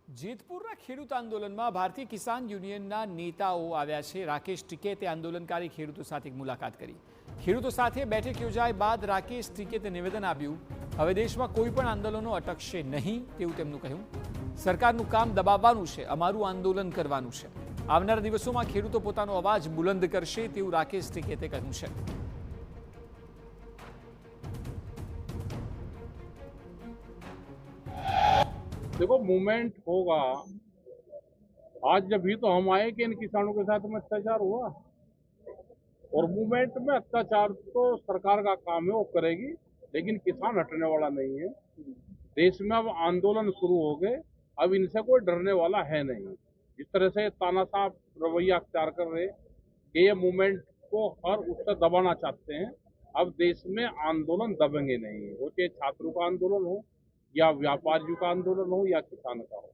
જેતપુરના ખેડૂત આંદોલનમાં ભારતીય કિસાન યુનિયનના નેતાઓ આવ્યા છે। રાકેશ ટિકૈતે આંદોલનકારી ખેડૂતો સાથે મુલાકાત કરી। ખેડૂતો સાથે બેઠક યોજાઈ બાદ રાકેશ ટિકૈતે નિવેદન આપ્યું, હવે દેશમાં કોઈ પણ આંદોલનો અટકશે નહીં તેવું તેમનું કહ્યું। સરકારનું કામ દબાવવાનું છે, અમારું આંદોલન કરવાનું છે। આવનારા દિવસોમાં ખેડૂતો પોતાનો અવાજ બુલંદ કરશે તેવું રાકેશ ટિકૈતે કહ્યું છે। देखो मूवमेंट होगा। आज जब भी तो हम आए कि इन किसानों के साथ में अत्याचार हुआ, और मूवमेंट में अत्याचार तो सरकार का काम है, वो करेगी, लेकिन किसान हटने वाला नहीं है। देश में अब आंदोलन शुरू हो गए, अब इनसे कोई डरने वाला है नहीं। जिस तरह से तानाशाह रवैया अख्तियार कर रहे कि ये मूवमेंट को हर उससे दबाना चाहते हैं, अब देश में आंदोलन दबेंगे नहीं। वो चाहे छात्रों का आंदोलन हो, या व्यापारियों का आंदोलन हो, या किसान का हो।